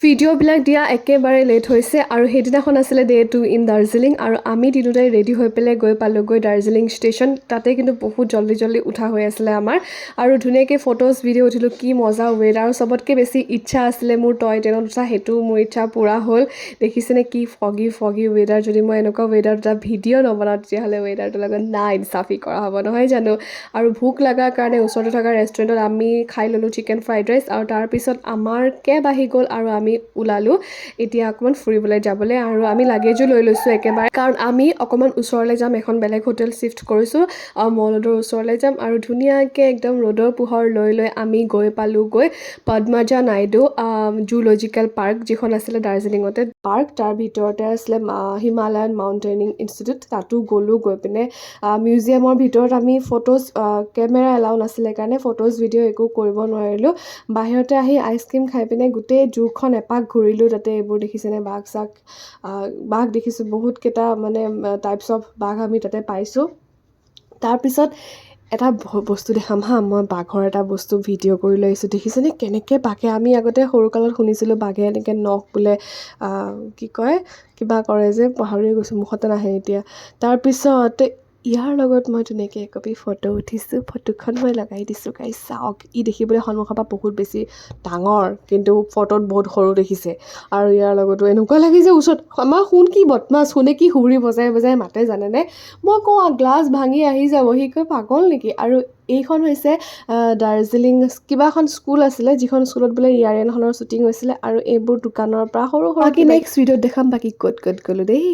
ভিডিঅ'বিলাক দিয়া একেবাৰে লেট হৈছে আৰু সেইদিনাখন আছিলে ডে 2 ইন দাৰ্জিলিং আৰু আমি তিনিওটাই ৰেডি হৈ পেলাই গৈ পালোঁগৈ দাৰ্জিলিং ষ্টেচন তাতে কিন্তু বহুত জল্দি উঠা হৈ আছিলে আমাৰ আৰু ধুনীয়াকৈ ফটোজ ভিডিঅ' উঠিলোঁ কি মজা ৱেডাৰ আৰু চবতকৈ বেছি ইচ্ছা আছিলে মোৰ টয় ট্ৰেইনত উঠা সেইটো মোৰ ইচ্ছা পূৰা হ'ল দেখিছেনে কি ফগি ৱেডাৰ যদি মই এনেকুৱা ৱেডাৰত এটা ভিডিঅ' নবনাওঁ তেতিয়াহ'লে ৱেডাৰটোৰ লগত না ইনচাফি কৰা হ'ব নহয় জানো আৰু ভোক লগাৰ কাৰণে ওচৰতে থকা ৰেষ্টুৰেণ্টত আমি খাই ল'লোঁ চিকেন ফ্ৰাইড ৰাইচ আৰু তাৰপিছত আমাৰ কেব আহি গ'ল আৰু আমি ওলালোঁ এতিয়া অকণমান ফুৰিবলৈ যাবলৈ আৰু আমি লাগেজো লৈ লৈছোঁ একেবাৰে কাৰণ আমি অকণমান ওচৰলৈ যাম এখন বেলেগ হোটেল শ্বিফ্ট কৰিছোঁ মল ৰোডৰ ওচৰলৈ যাম আৰু ধুনীয়াকৈ একদম ৰ'দৰ পোহৰ লৈ আমি গৈ পালোঁগৈ পদ্মজা নাইডু জুলজিকেল পাৰ্ক যিখন আছিলে দাৰ্জিলিঙতে পাৰ্ক তাৰ ভিতৰতে আছিলে হিমালয়ান মাউণ্টেইনিং ইনষ্টিটিউট তাতো গ'লোঁ গৈ পিনে মিউজিয়ামৰ ভিতৰত আমি ফটোজ কেমেৰা এলাউ নাছিলে কাৰণে ফটোজ ভিডিঅ' একো কৰিব নোৱাৰিলোঁ বাহিৰতে আহি আইচক্ৰীম খাই পিনে গোটেই জুখন এপাক ঘূৰিলোঁ তাতে এইবোৰ দেখিছেনে বাঘ দেখিছোঁ বহুতকেইটা মানে টাইপছ অফ বাঘ আমি তাতে পাইছোঁ তাৰপিছত এটা বস্তু দেখাম হা মই বাঘৰ এটা বস্তু ভিডিঅ' কৰি লৈ আহিছোঁ দেখিছেনে কেনেকৈ বাঘে আমি আগতে সৰুকালত শুনিছিলোঁ বাঘে এনেকৈ নখ বোলে কি কয় কিবা কৰে যে পাহৰি গৈছোঁ মুখতে নাহে এতিয়া তাৰপিছত ইয়াৰ লগত মই ধুনীয়াকৈ একপি ফটো উঠিছোঁ ফটোখন মই লগাই দিছোঁ গাইছ চাওক ই দেখিবলৈ সন্মুখৰ পৰা বহুত বেছি ডাঙৰ কিন্তু ফটোত বহুত সৰু দেখিছে আৰু ইয়াৰ লগতো এনেকুৱা লাগিছে ওচৰত আমাৰ শুন কি বদমাছ শুনে কি সুৰি বজাই মাতে জানেনে মই কওঁ গ্লাছ ভাঙি আহি যাব সি কয় পাগল নেকি আৰু এইখন হৈছে দাৰ্জিলিং কিবা এখন স্কুল আছিলে যিখন স্কুলত বোলে ইয়াৰিয়ানখনৰ শ্বুটিং হৈছিলে আৰু এইবোৰ দোকানৰ পৰা সৰু বাকী নেক্সট ভিডিঅ'ত দেখাম বাকী ক'ত গ'লোঁ দেই